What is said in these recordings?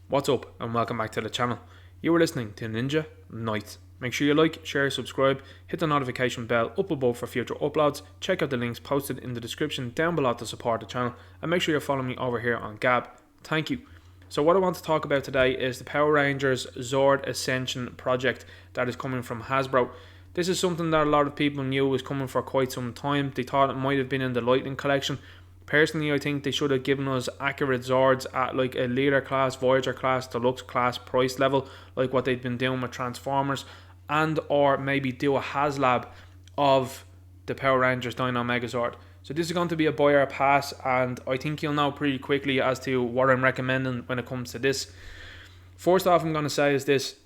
What's up and welcome back to the channel. You are listening to Ninja Knight. Make sure you like, share, subscribe, hit the notification bell up above for future uploads, check out the links posted in the description down below to support the channel, and make sure you're following me over here on Gab. Thank you. So what I want to talk about today is the Power Rangers Zord Ascension project that is coming from Hasbro. This is something that a lot of people knew was coming for quite some time. They thought it might have been in the Lightning collection. Personally, I think they should have given us accurate Zords at like a Leader class, Voyager class, Deluxe class price level, like what they've been doing with Transformers, and or maybe do a HasLab of the Power Rangers Dino Megazord. So this is going to be a buy or pass, and I think you'll know pretty quickly as to what I'm recommending when it comes to this. First off, I'm going to say is this: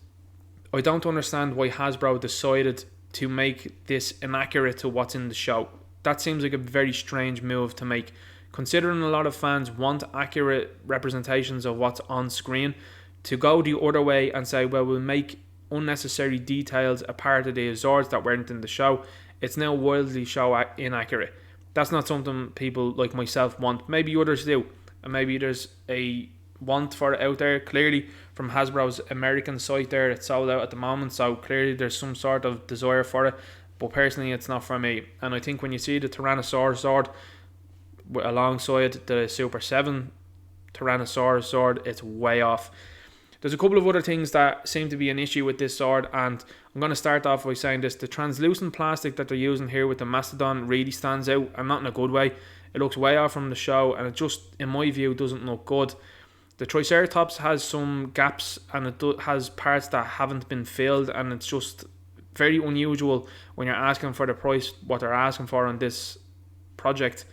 I don't understand why Hasbro decided to make this inaccurate to what's in the show. That seems like a very strange move to make, considering a lot of fans want accurate representations of what's on screen. To go the other way and say, well, we'll make unnecessary details a part of the Zords that weren't in the show, it's now wildly show inaccurate. That's not something people like myself want. Maybe others do, and maybe there's a want for it out there. Clearly from Hasbro's American site there, it's sold out at the moment, so clearly there's some sort of desire for it. But personally, it's not for me. And I think when you see the Tyrannosaurus Art alongside the Super 7 Tyrannosaurus Art, it's way off. There's a couple of other things that seem to be an issue with this sword, and I'm going to start off by saying this: the translucent plastic that they're using here with the Mastodon really stands out, and not in a good way. It looks way off from the show, and it just, in my view, doesn't look good. The Triceratops has some gaps, and it has parts that haven't been filled, and it's just very unusual when you're asking for the price what they're asking for on this project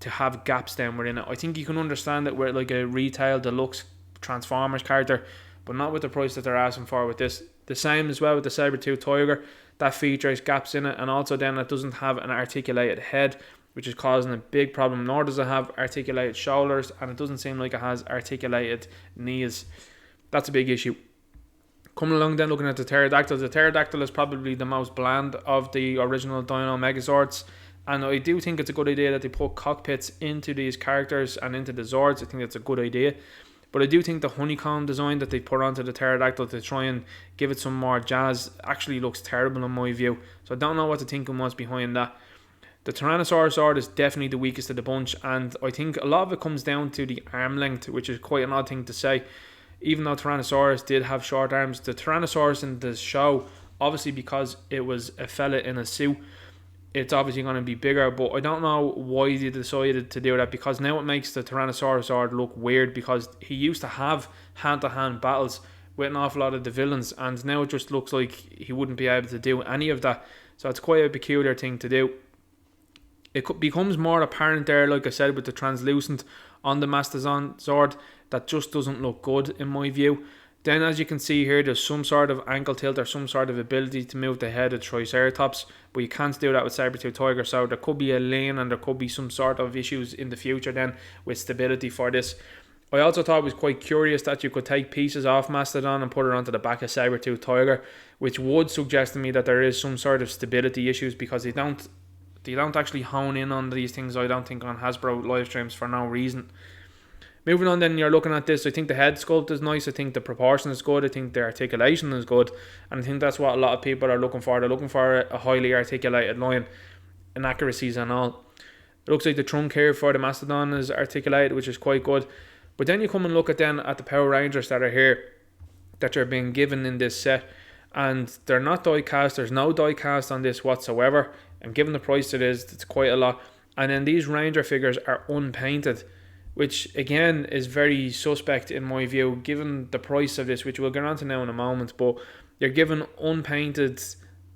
to have gaps down within it. I think you can understand it with like a retail deluxe Transformers character, but not with the price that they're asking for with this. The same as well with the Saber-tooth Tiger, that features gaps in it, and also then it doesn't have an articulated head, which is causing a big problem. Nor does it have articulated shoulders, and it doesn't seem like it has articulated knees. That's a big issue. Coming along then, looking at the Pterodactyl. The Pterodactyl is probably the most bland of the original Dino Megazords, and I do think it's a good idea that they put cockpits into these characters and into the Zords. I think it's a good idea. But I do think the honeycomb design that they put onto the Pterodactyl to try and give it some more jazz actually looks terrible in my view. So I don't know what the thinking was behind that. The Tyrannosaurus Art is definitely the weakest of the bunch, and I think a lot of it comes down to the arm length, which is quite an odd thing to say. Even though Tyrannosaurus did have short arms, the Tyrannosaurus in the show, obviously because it was a fella in a suit, it's obviously going to be bigger, but I don't know why they decided to do that, because now it makes the Tyrannosaurus Art look weird, because he used to have hand-to-hand battles with an awful lot of the villains, and now it just looks like he wouldn't be able to do any of that. So it's quite a peculiar thing to do. It becomes more apparent there, like I said, with the translucent on the Mastodon Zord, that just doesn't look good in my view. Then as you can see here, there's some sort of ankle tilt or some sort of ability to move the head of Triceratops, but you can't do that with Saber-tooth Tiger, so there could be a lane and there could be some sort of issues in the future then with stability for this. I also thought it was quite curious that you could take pieces off Mastodon and put it onto the back of Saber-tooth Tiger, which would suggest to me that there is some sort of stability issues, because they don't actually hone in on these things, I don't think, on Hasbro live streams for no reason. Moving on then, you're looking at this, I think the head sculpt is nice, I think the proportion is good, I think the articulation is good, and I think that's what a lot of people are looking for. They're looking for a highly articulated line, inaccuracies and all. It looks like the trunk here for the Mastodon is articulated, which is quite good. But then you come and look at the Power Rangers that are here, that are being given in this set, and they're not die cast. There's no die cast on this whatsoever, and given the price it is, it's quite a lot. And then these Ranger figures are unpainted, which again is very suspect in my view, given the price of this, which we'll get on to now in a moment. But you're given unpainted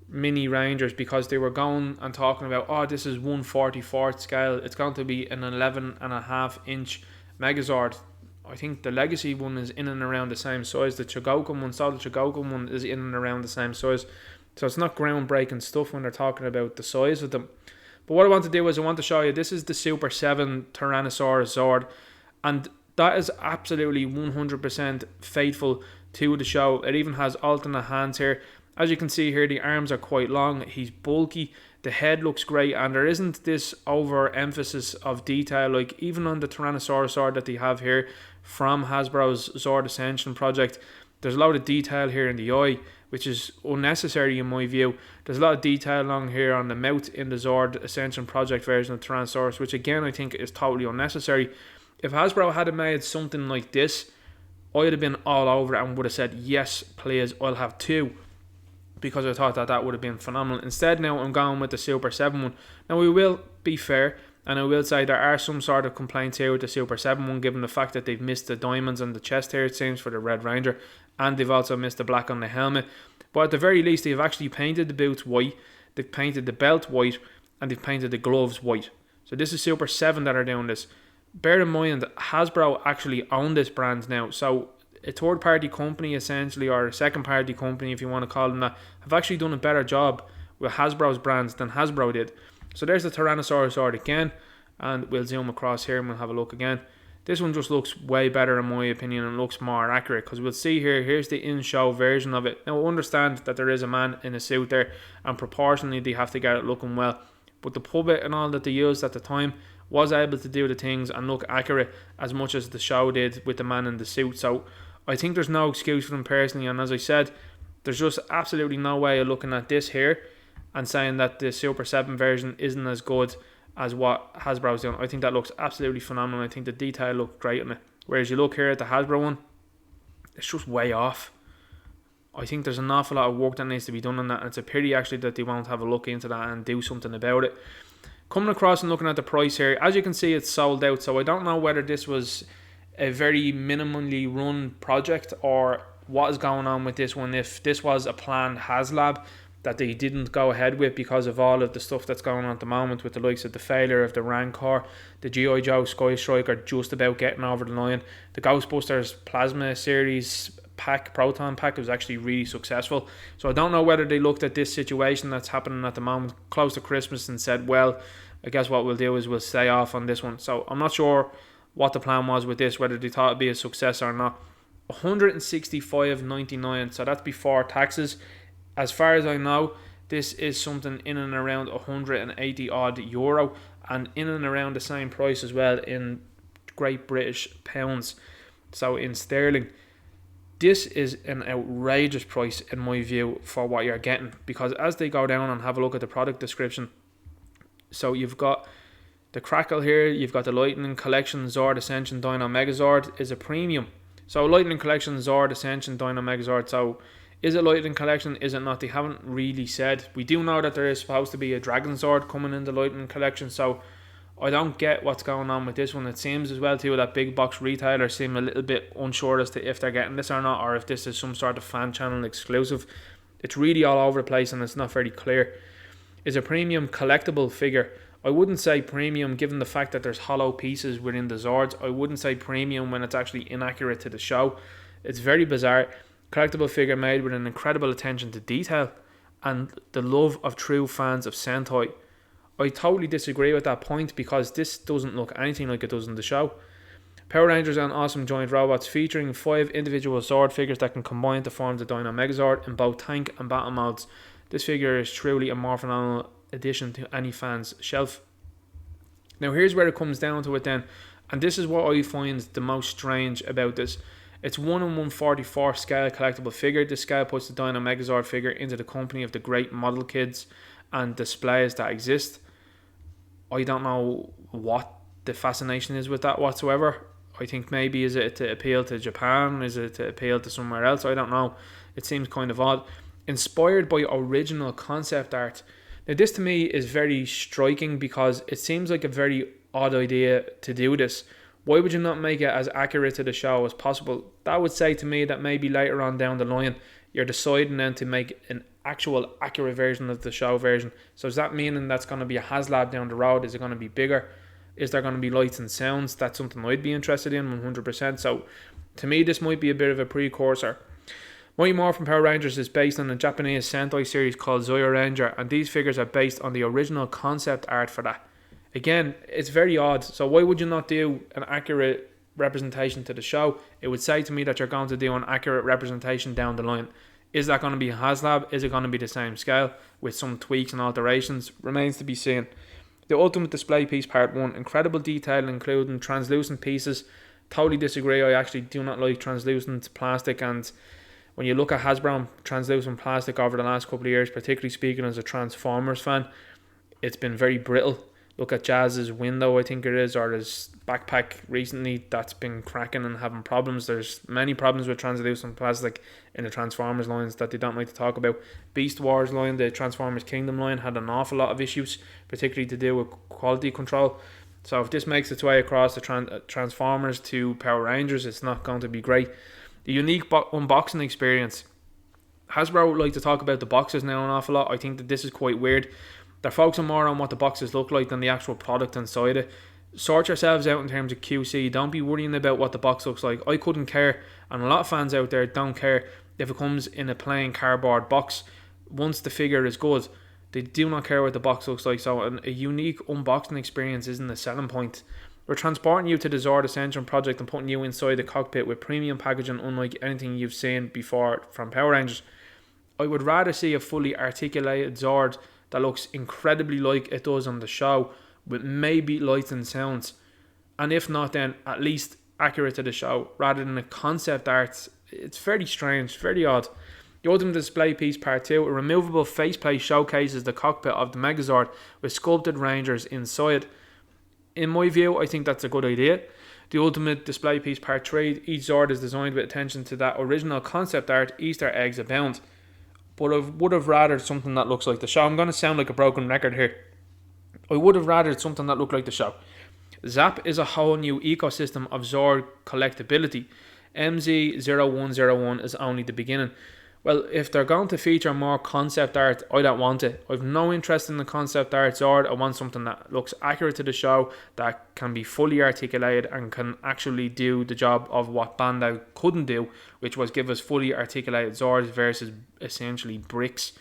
mini Rangers because they were going and talking about, oh, this is 1/44 scale, it's going to be an 11.5 inch Megazord. I think the Legacy one is in and around the same size. The Chogoku one is in and around the same size. So it's not groundbreaking stuff when they're talking about the size of them. But what I want to do is I want to show you, this is the Super 7 Tyrannosaurus Art, and that is absolutely 100% faithful to the show. It even has alternate hands here. As you can see here, the arms are quite long, he's bulky, the head looks great, and there isn't this overemphasis of detail, like even on the Tyrannosaurus Art that they have here, from Hasbro's Zord Ascension project. There's a lot of detail here in the eye, which is unnecessary in my view. There's a lot of detail along here on the mouth in the Zord Ascension project version of Tyrannosaurus, which again I think is totally unnecessary. If Hasbro had made something like this, I'd have been all over it and would have said, yes, please, I'll have two, because I thought that would have been phenomenal. Instead, now I'm going with the Super 7 one. Now, we will be fair, and I will say there are some sort of complaints here with the Super 7 one, given the fact that they've missed the diamonds on the chest here, it seems, for the Red Ranger, and they've also missed the black on the helmet. But at the very least, they've actually painted the boots white, they've painted the belt white, and they've painted the gloves white. So this is Super 7 that are doing this. Bear in mind, Hasbro actually own this brand now, so a third party company essentially, or a second party company if you want to call them that, have actually done a better job with Hasbro's brands than Hasbro did. So there's the Tyrannosaurus Art again, and we'll zoom across here and we'll have a look again. This one just looks way better in my opinion and looks more accurate, because we'll see here's the in-show version of it. Now, I understand that there is a man in a suit there, and proportionally they have to get it looking well, but the puppet and all that they used at the time was able to do the things and look accurate as much as the show did with the man in the suit. So I think there's no excuse for them personally, and as I said, there's just absolutely no way of looking at this here and saying that the Super 7 version isn't as good as what Hasbro's doing. I think that looks absolutely phenomenal. I think the detail looked great on it. Whereas you look here at the Hasbro one, it's just way off. I think there's an awful lot of work that needs to be done on that, and it's a pity actually that they won't have a look into that and do something about it. Coming across and looking at the price here, as you can see, it's sold out, so I don't know whether this was a very minimally run project or what is going on with this one. If this was a planned HasLab that they didn't go ahead with because of all of the stuff that's going on at the moment, with the likes of the failure of the Rancor, the G.I. Joe Sky Striker just about getting over the line, the Ghostbusters Plasma Series pack, Proton pack, was actually really successful. So I don't know whether they looked at this situation that's happening at the moment close to Christmas and said, well, I guess what we'll do is we'll stay off on this one. So I'm not sure what the plan was with this, whether they thought it'd be a success or not. $165.99, so that's before taxes. As far as I know, this is something in and around 180 odd euro, and in and around the same price as well in Great British pounds, so in sterling. This is an outrageous price in my view for what you're getting, because as they go down and have a look at the product description, so you've got the Crackle here, you've got the Lightning Collection Zord Ascension Dino Megazord is a premium. So Lightning Collection Zord Ascension Dino Megazord, so is it Lightning Collection, is it not? They haven't really said. We do know that there is supposed to be a Dragon Zord coming in the Lightning Collection, so I don't get what's going on with this one. It seems as well too that big box retailers seem a little bit unsure as to if they're getting this or not, or if this is some sort of fan channel exclusive. It's really all over the place and it's not very clear. Is a premium collectible figure. I wouldn't say premium given the fact that there's hollow pieces within the Zords. I wouldn't say premium when it's actually inaccurate to the show. It's very bizarre. Collectible figure made with an incredible attention to detail and the love of true fans of Sentai. I totally disagree with that point, because this doesn't look anything like it does in the show. Power Rangers and Awesome Giant Robots, featuring 5 individual Zord figures that can combine to form the Dino Megazord in both tank and battle modes. This figure is truly a more phenomenal addition to any fan's shelf. Now here's where it comes down to it then, and this is what I find the most strange about this. It's 1 in 1/44 scale collectible figure. This scale puts the Dino Megazord figure into the company of the great model kits and displays that exist. I don't know what the fascination is with that whatsoever. I think maybe is it to appeal to Japan? Is it to appeal to somewhere else? I don't know. It seems kind of odd. Inspired by original concept art. Now this to me is very striking, because it seems like a very odd idea to do this. Why would you not make it as accurate to the show as possible? That would say to me that maybe later on down the line you're deciding then to make an actual accurate version of the show version. So is that meaning that's going to be a HasLab down the road? Is it going to be bigger? Is there going to be lights and sounds? That's something I'd be interested in 100%. So to me this might be a bit of a precursor. Mighty Morphin Power Rangers is based on a Japanese Sentai series called Zoya Ranger, and these figures are based on the original concept art for that. Again, it's very odd. So why would you not do an accurate representation to the show? It would say to me that you're going to do an accurate representation down the line. Is that going to be a HasLab? Is it going to be the same scale with some tweaks and alterations? Remains to be seen. The Ultimate Display Piece Part 1. Incredible detail including translucent pieces Totally disagree. I actually do not like translucent plastic, and when you look at Hasbro translucent plastic over the last couple of years, particularly speaking as a Transformers fan, it's been very brittle. Look at Jazz's window, I think it is, or his backpack recently that's been cracking and having problems. There's many problems with translucent plastic in the Transformers lines that they don't like to talk about. Beast Wars line, the Transformers Kingdom line, had an awful lot of issues, particularly to do with quality control. So if this makes its way across the Transformers to Power Rangers, it's not going to be great. The unique unboxing experience. Hasbro like to talk about the boxes now an awful lot. I think that this is quite weird. They're focusing more on what the boxes look like than the actual product inside it. Sort yourselves out in terms of QC. Don't be worrying about what the box looks like. I couldn't care, and a lot of fans out there don't care if it comes in a plain cardboard box. Once the figure is good, they do not care what the box looks like. So a unique unboxing experience isn't a selling point. We're transporting you to the Zord Ascension project and putting you inside the cockpit with premium packaging unlike anything you've seen before from Power Rangers. I would rather see a fully articulated Zord that looks incredibly like it does on the show, with maybe lights and sounds, and if not, then at least accurate to the show, rather than a concept art. It's very strange, very odd. The Ultimate Display Piece Part 2, a removable faceplate showcases the cockpit of the Megazord with sculpted Rangers inside. In my view, I think that's a good idea. The Ultimate Display Piece Part 3, each Zord is designed with attention to that original concept art, Easter eggs abound. But I would have rathered something that looks like the show. I'm going to sound like a broken record here. I would have rathered something that looked like the show. Zap is a whole new ecosystem of Zord collectability. MZ0101 is only the beginning. Well, if they're going to feature more concept art, I don't want it. I've no interest in the concept art Zord. I want something that looks accurate to the show, that can be fully articulated and can actually do the job of what Bandai couldn't do, which was give us fully articulated Zords versus essentially bricks.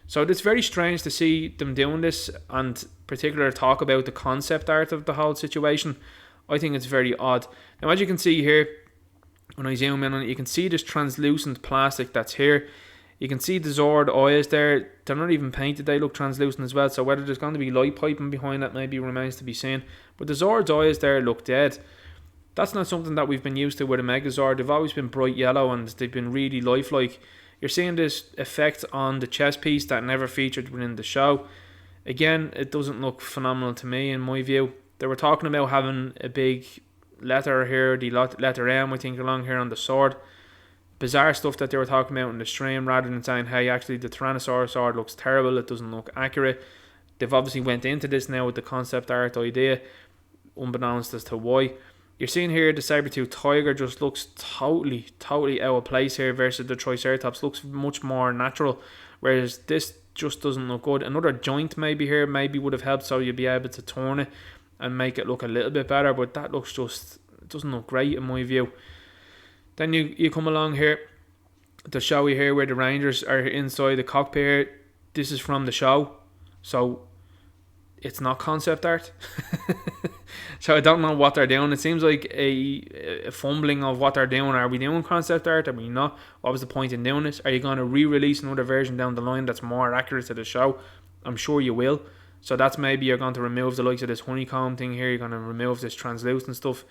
So it's very strange to see them doing this, and particular talk about the concept art of the whole situation. I think it's very odd. Now, as you can see here, when I zoom in on it, you can see this translucent plastic that's here. You can see the Zord eyes there. They're not even painted, they look translucent as well. So whether there's going to be light piping behind that maybe remains to be seen. But the Zord's eyes there look dead. That's not something that we've been used to with a Megazord. They've always been bright yellow and they've been really lifelike. You're seeing this effect on the chest piece that never featured within the show. Again, it doesn't look phenomenal to me in my view. They were talking about having a big letter here, the letter M I think along here on the sword. Bizarre stuff that they were talking about in the stream, rather than saying, hey, actually the Tyrannosaurus Art looks terrible, it doesn't look accurate. They've obviously went into this now with the concept art idea, unbeknownst as to why. You're seeing here the saber-tooth tiger just looks totally out of place here versus the Triceratops. Looks much more natural, whereas this just doesn't look good. Another joint maybe here maybe would have helped, so you'd be able to turn it and make it look a little bit better, but that looks just, it doesn't look great in my view. Then you come along here to show you here where the Rangers are inside the cockpit here. This is from the show, so it's not concept art. So I don't know what they're doing. It seems like a fumbling of what they're doing. Are we doing concept art? Are we not? What was the point in doing this? Are you going to re-release another version down the line that's more accurate to the show? I'm sure you will. So that's maybe you're going to remove the likes of this honeycomb thing here. You're going to remove this translucent stuff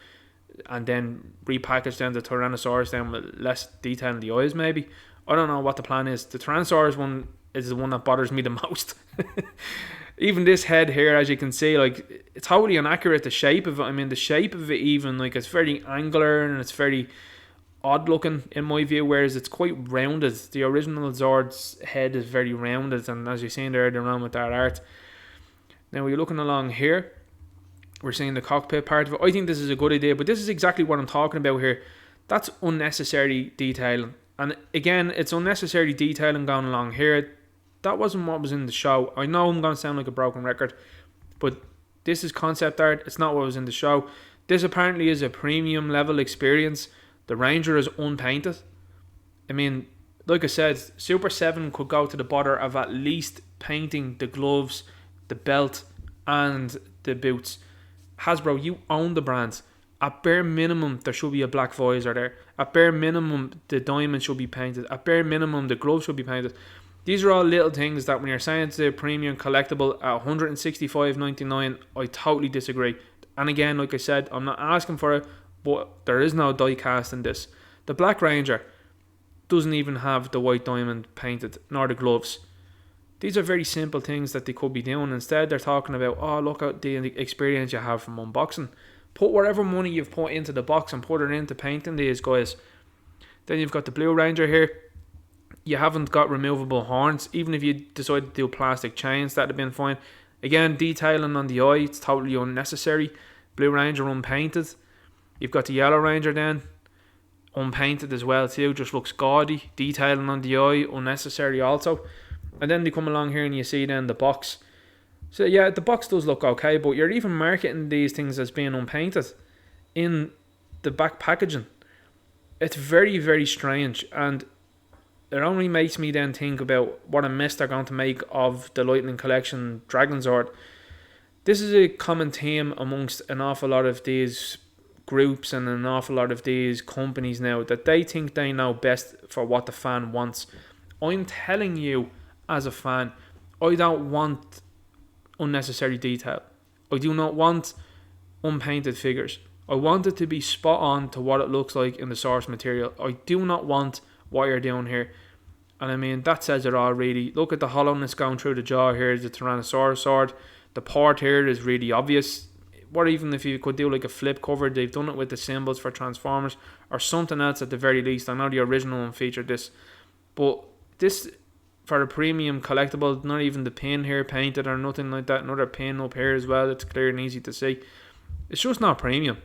and then repackage down the Tyrannosaurus down with less detail in the eyes maybe. I don't know what the plan is. The Tyrannosaurus one is the one that bothers me the most. Even this head here, as you can see, like, it's totally inaccurate, the shape of it. I mean, the shape of it even, like, it's very angular and it's very odd looking in my view, whereas it's quite rounded. The original Zord's head is very rounded, and as you've seen there, they're around with that art. Now, we're looking along here, we're seeing the cockpit part of it. I think this is a good idea, but this is exactly what I'm talking about here. That's unnecessary detailing. And again, it's unnecessary detailing going along here. That wasn't what was in the show. I know I'm going to sound like a broken record, but this is concept art. It's not what was in the show. This apparently is a premium level experience. The Ranger is unpainted. I mean, like I said, Super 7 could go to the bother of at least painting the gloves, the belt, and the boots. Hasbro, you own the brands. At bare minimum, there should be a black visor there. At bare minimum, the diamond should be painted. At bare minimum, the gloves should be painted. These are all little things that when you're saying it's a premium collectible at $165.99, I totally disagree. And again, like I said, I'm not asking for it, but there is no die cast in this. The Black Ranger doesn't even have the white diamond painted, nor the gloves. These are very simple things that they could be doing. Instead, they're talking about, oh, look at the experience you have from unboxing. Put whatever money you've put into the box and put it into painting these guys. Then you've got the Blue Ranger here. You haven't got removable horns. Even if you decide to do plastic chains, that'd have been fine. Again, detailing on the eye, it's totally unnecessary. Blue Ranger unpainted. You've got the Yellow Ranger then, unpainted as well too, just looks gaudy. Detailing on the eye, unnecessary also. And then they come along here and you see then the box. So yeah, the box does look okay, but you're even marketing these things as being unpainted in the back packaging. It's very, very strange, and it only makes me then think about what a mess they're going to make of the Lightning Collection Dragonzord. This is a common theme amongst an awful lot of these groups and an awful lot of these companies now, that they think they know best for what the fan wants. I'm telling you, as a fan, I don't want unnecessary detail. I do not want unpainted figures. I want it to be spot on to what it looks like in the source material. I do not want what you're doing here. And I mean, that says it all really. Look at the hollowness going through the jaw here, the Tyrannosaurus Art. The port here is really obvious. What even if you could do like a flip cover, they've done it with the symbols for Transformers or something else at the very least. I know the original one featured this, but this, for a premium collectible, not even the pin here painted or nothing like that. Another pin up here as well, it's clear and easy to see. It's just not premium.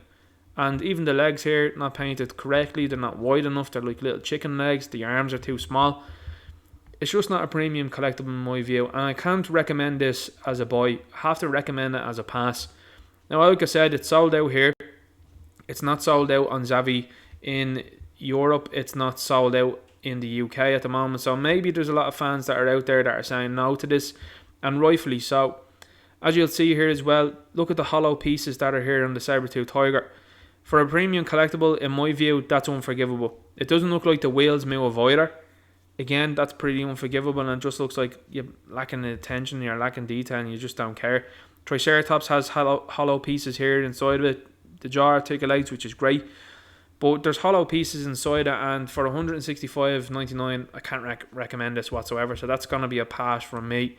And even the legs here, not painted correctly. They're not wide enough. They're like little chicken legs. The arms are too small. It's just not a premium collectible in my view. And I can't recommend this as a buy. I have to recommend it as a pass. Now, like I said, it's sold out here. It's not sold out on Zavvi in Europe. It's not sold out in the UK at the moment. So maybe there's a lot of fans that are out there that are saying no to this. And rightfully so. As you'll see here as well, look at the hollow pieces that are here on the Saber-tooth Tiger. For a premium collectible, in my view, that's unforgivable. It doesn't look like the wheels move either. Again, that's pretty unforgivable, and it just looks like you're lacking attention, you're lacking detail, and you just don't care. Triceratops has hollow pieces here inside of it. The jaw articulates, which is great. But there's hollow pieces inside it, and for $165.99, I can't recommend this whatsoever. So that's going to be a pass from me.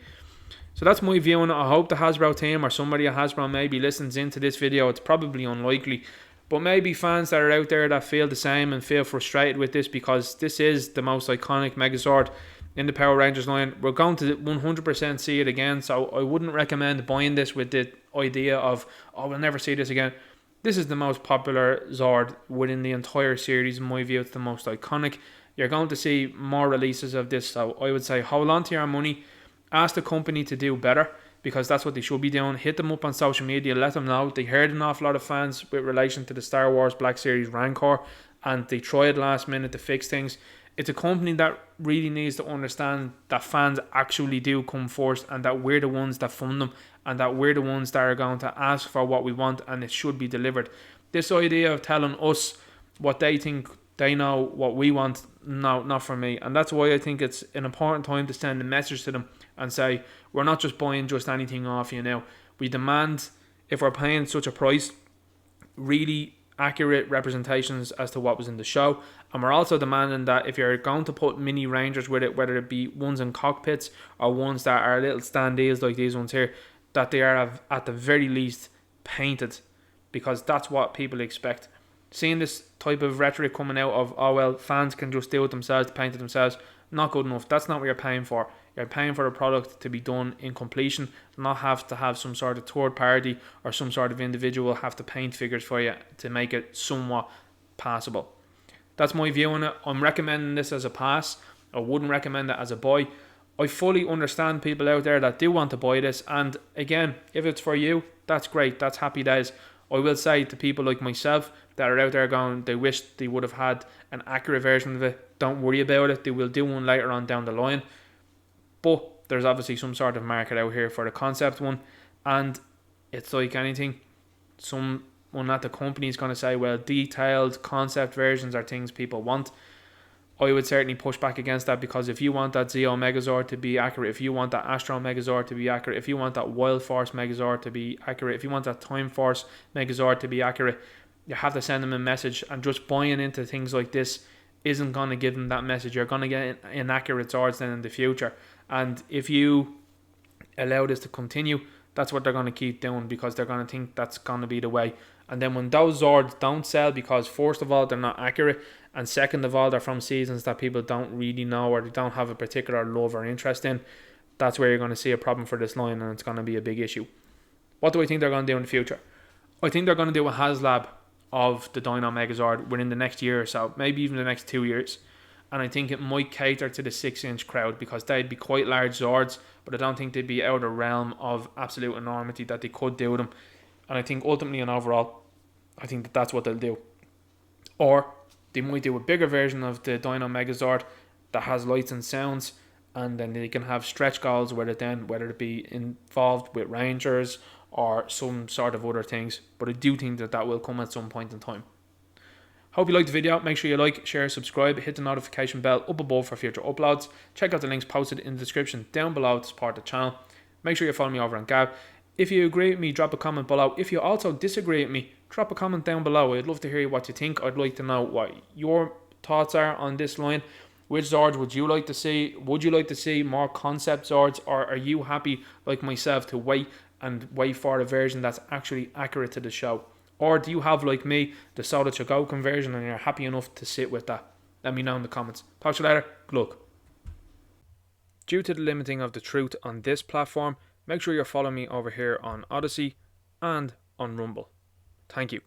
So that's my view on it. I hope the Hasbro team or somebody at Hasbro maybe listens into this video. It's probably unlikely. But maybe fans that are out there that feel the same and feel frustrated with this, because this is the most iconic Megazord in the Power Rangers line. We're going to 100% see it again, so I wouldn't recommend buying this with the idea of, oh, we'll never see this again. This is the most popular Zord within the entire series. In my view, it's the most iconic. You're going to see more releases of this, so I would say hold on to your money. Ask the company to do better, because that's what they should be doing. Hit them up on social media, let them know. They heard an awful lot of fans with relation to the Star Wars Black Series Rancor, and they tried last minute to fix things. It's a company that really needs to understand that fans actually do come first, and that we're the ones that fund them, and that we're the ones that are going to ask for what we want, and it should be delivered. This idea of telling us what they think they know what we want, no, not for me. And that's why I think it's an important time to send a message to them and say, we're not just buying just anything off you now. We demand, if we're paying such a price, really accurate representations as to what was in the show. And we're also demanding that if you're going to put mini Rangers with it, whether it be ones in cockpits or ones that are little standees like these ones here, that they are at the very least painted, because that's what people expect. Seeing this type of rhetoric coming out of, oh well, fans can just do it themselves, paint it themselves, not good enough. That's not what you're paying for. You're paying for a product to be done in completion, not have to have some sort of third party or some sort of individual have to paint figures for you to make it somewhat passable. That's my view on it. I'm recommending this as a pass. I wouldn't recommend it as a buy. I fully understand people out there that do want to buy this, and again, if it's for you, that's great, that's happy days. I will say to people like myself that are out there going, they wish they would have had an accurate version of it, don't worry about it, they will do one later on down the line. But there's obviously some sort of market out here for the concept one, and it's like anything, someone at the company is going to say, well, detailed concept versions are things people want. I would certainly push back against that, because if you want that Zeo Megazord to be accurate, if you want that Astro Megazord to be accurate, if you want that Wild Force Megazord to be accurate, if you want that Time Force Megazord to be accurate, you have to send them a message, and just buying into things like this isn't going to give them that message. You're going to get inaccurate Zords then in the future, and if you allow this to continue, that's what they're going to keep doing, because they're going to think that's going to be the way. And then when those Zords don't sell, because first of all they're not accurate, and second of all they're from seasons that people don't really know or they don't have a particular love or interest in, that's where you're going to see a problem for this line, and it's going to be a big issue. What do I think they're going to do in the future? I think they're going to do a HasLab of the Dino Megazord within the next year or so, maybe even the next 2 years. And I think it might cater to the 6-inch crowd, because they'd be quite large Zords, but I don't think they'd be out of the realm of absolute enormity that they could do them. And I think ultimately and overall, I think that's what they'll do. Or they might do a bigger version of the Dino Megazord that has lights and sounds, and then they can have stretch goals with it then, whether it be involved with Rangers or some sort of other things. But I do think that will come at some point in time. Hope you liked the video. Make sure you like, share, subscribe, hit the notification bell up above for future uploads. Check out the links posted in the description down below to support the channel. Make sure you follow me over on Gab. If you agree with me, drop a comment below. If you also disagree with me, drop a comment down below. I'd love to hear what you think. I'd like to know what your thoughts are on this line. Which Zords would you like to see? Would you like to see more concept Zords, or are you happy like myself to wait for a version that's actually accurate to the show? Or do you have, like me, the Soda to Go conversion, and you're happy enough to sit with that? Let me know in the comments. Talk to you later. Good luck. Due to the limiting of the truth on this platform, make sure you're following me over here on Odysee and on Rumble. Thank you.